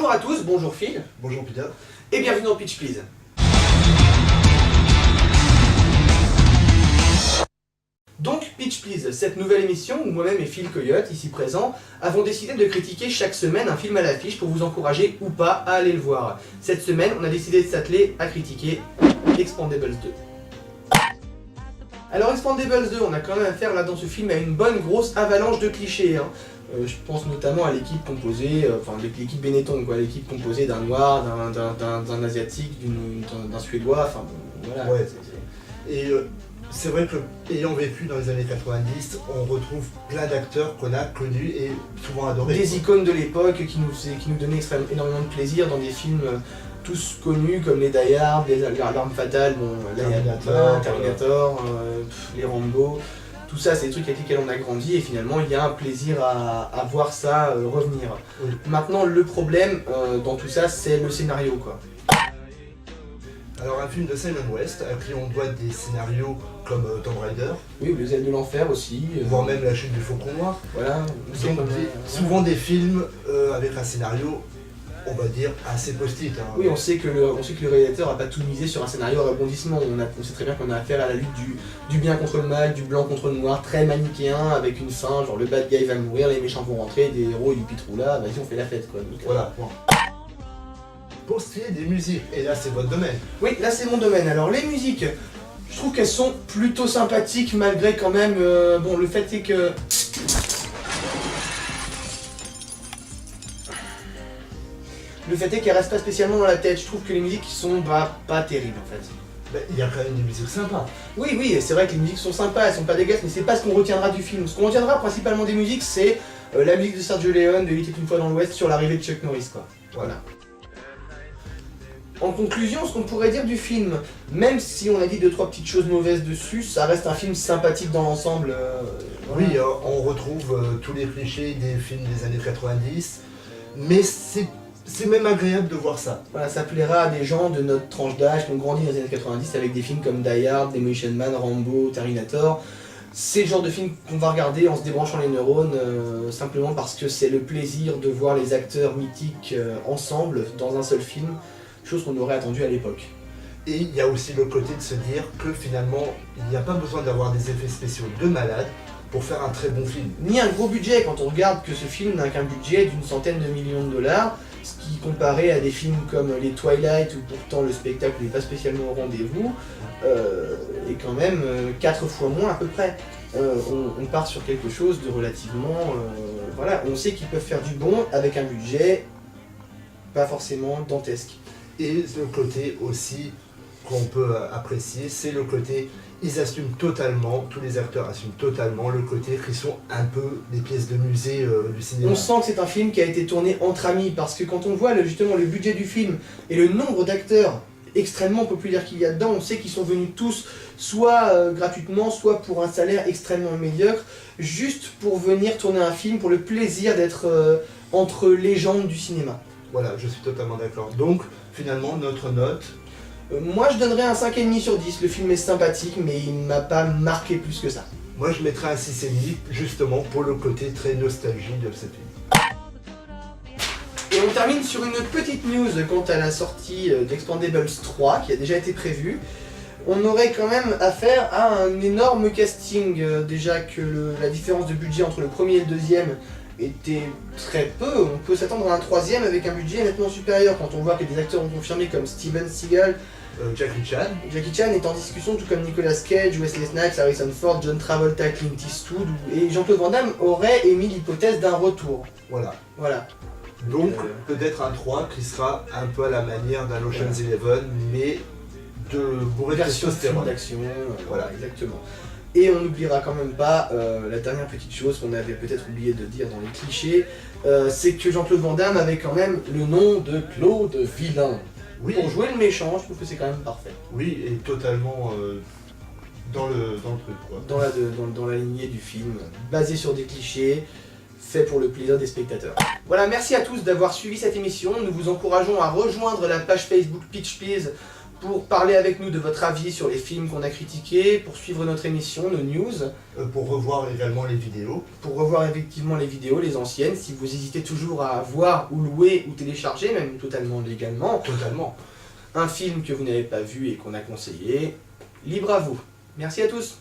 Bonjour à tous, bonjour Phil. Bonjour Peter. Et bienvenue dans Pitch Please. Donc Pitch Please, cette nouvelle émission où moi-même et Phil Coyote, ici présent, avons décidé de critiquer chaque semaine un film à l'affiche pour vous encourager ou pas à aller le voir. Cette semaine, on a décidé de s'atteler à critiquer Expendables 2. Alors Expendables 2, on a quand même affaire là dans ce film à une bonne grosse avalanche de clichés. Je pense notamment à l'équipe composée, l'équipe Benetton, quoi, l'équipe composée d'un noir, d'un asiatique, d'un suédois, enfin bon, voilà. Ouais. Et c'est vrai que, ayant vécu dans les années 90, on retrouve plein d'acteurs qu'on a connus et souvent adorés. Des icônes de l'époque qui nous donnaient énormément de plaisir dans des films tous connus comme les Die Hard, L'Arme Fatale, Terminator, les Rambo. Tout ça, c'est des trucs avec lesquels on a grandi et finalement il y a un plaisir à voir ça revenir. Oui. Maintenant, le problème dans tout ça, c'est le scénario, quoi. Alors un film de Simon West, à qui on doit des scénarios comme Tomb Raider, Oui, Les Ailes de l'Enfer aussi. voire même La Chute du Faucon Noir. Voilà. Donc, souvent des films avec un scénario, on va dire, assez post-it. Oui, on sait que le réalisateur n'a pas tout misé sur un scénario à rebondissement. On sait très bien qu'on a affaire à la lutte du bien contre le mal, du blanc contre le noir, très manichéen, avec une fin, genre le bad guy va mourir, les méchants vont rentrer, des héros et du pitroula, vas-y on fait la fête quoi. Donc, Voilà, point. Pour ce qui est des musiques, et là c'est votre domaine. Oui, là c'est mon domaine. Alors les musiques, je trouve qu'elles sont plutôt sympathiques malgré quand même, bon le fait est que... Le fait est qu'elles restent pas spécialement dans la tête. Je trouve que les musiques sont pas terribles en fait. Ben, il y a quand même des musiques sympas. Oui, c'est vrai que les musiques sont sympas, elles sont pas dégueulasses, mais c'est pas ce qu'on retiendra du film. Ce qu'on retiendra principalement des musiques, c'est la musique de Sergio Leone de Il était une fois dans l'Ouest sur l'arrivée de Chuck Norris, quoi. Voilà. En conclusion, ce qu'on pourrait dire du film, même si on a dit 2-3 petites choses mauvaises dessus, ça reste un film sympathique dans l'ensemble. Voilà. Oui, on retrouve tous les clichés des films des années 90, mais c'est même agréable de voir ça. Voilà, ça plaira à des gens de notre tranche d'âge qui ont grandi dans les années 90 avec des films comme Die Hard, Demolition Man, Rambo, Terminator. C'est le genre de film qu'on va regarder en se débranchant les neurones, simplement parce que c'est le plaisir de voir les acteurs mythiques ensemble dans un seul film, chose qu'on aurait attendu à l'époque. Et il y a aussi le côté de se dire que finalement, il n'y a pas besoin d'avoir des effets spéciaux de malade pour faire un très bon film. Ni un gros budget quand on regarde que ce film n'a qu'un budget d'une centaine de millions de dollars, ce qui comparé à des films comme les Twilight où pourtant le spectacle n'est pas spécialement au rendez-vous, est quand même 4 fois moins à peu près. On part sur quelque chose de relativement... voilà, on sait qu'ils peuvent faire du bon avec un budget pas forcément dantesque. Et le côté aussi qu'on peut apprécier, c'est le côté, ils assument totalement, tous les acteurs assument totalement le côté qui sont un peu des pièces de musée du cinéma. On sent que c'est un film qui a été tourné entre amis, parce que quand on voit justement le budget du film et le nombre d'acteurs extrêmement populaires qu'il y a dedans, on sait qu'ils sont venus tous soit gratuitement, soit pour un salaire extrêmement médiocre, juste pour venir tourner un film, pour le plaisir d'être entre légendes du cinéma. Voilà, je suis totalement d'accord. Donc, finalement, notre note... moi, je donnerais un 5,5 sur 10. Le film est sympathique, mais il ne m'a pas marqué plus que ça. Moi, je mettrais un 6,5, justement, pour le côté très nostalgie de ce film. Et on termine sur une petite news quant à la sortie d'Expendables 3, qui a déjà été prévue. On aurait quand même affaire à un énorme casting, déjà que la différence de budget entre le premier et le deuxième était très peu. On peut s'attendre à un troisième avec un budget nettement supérieur quand on voit que des acteurs ont confirmé comme Steven Seagal, Jackie Chan. Jackie Chan est en discussion, tout comme Nicolas Cage, Wesley Snipes, Harrison Ford, John Travolta, Clint Eastwood, et Jean-Claude Van Damme aurait émis l'hypothèse d'un retour. Voilà. Donc peut-être un 3 qui sera un peu à la manière d'un Ocean's Eleven, mais de bourré de version testostérone. d'action, voilà, exactement. Et on n'oubliera quand même pas la dernière petite chose qu'on avait peut-être oublié de dire dans les clichés, c'est que Jean-Claude Van Damme avait quand même le nom de Claude Villain. Oui. Pour jouer le méchant, je trouve que c'est quand même parfait. Oui, et totalement dans le truc, quoi. Dans la lignée du film, basé sur des clichés, fait pour le plaisir des spectateurs. Voilà, merci à tous d'avoir suivi cette émission. Nous vous encourageons à rejoindre la page Facebook Pitch Please pour parler avec nous de votre avis sur les films qu'on a critiqués, pour suivre notre émission, nos news, Pour revoir également les vidéos. pour revoir effectivement les vidéos, les anciennes, si vous hésitez toujours à voir ou louer ou télécharger, même totalement légalement, Totalement. un film que vous n'avez pas vu et qu'on a conseillé, libre à vous. Merci à tous.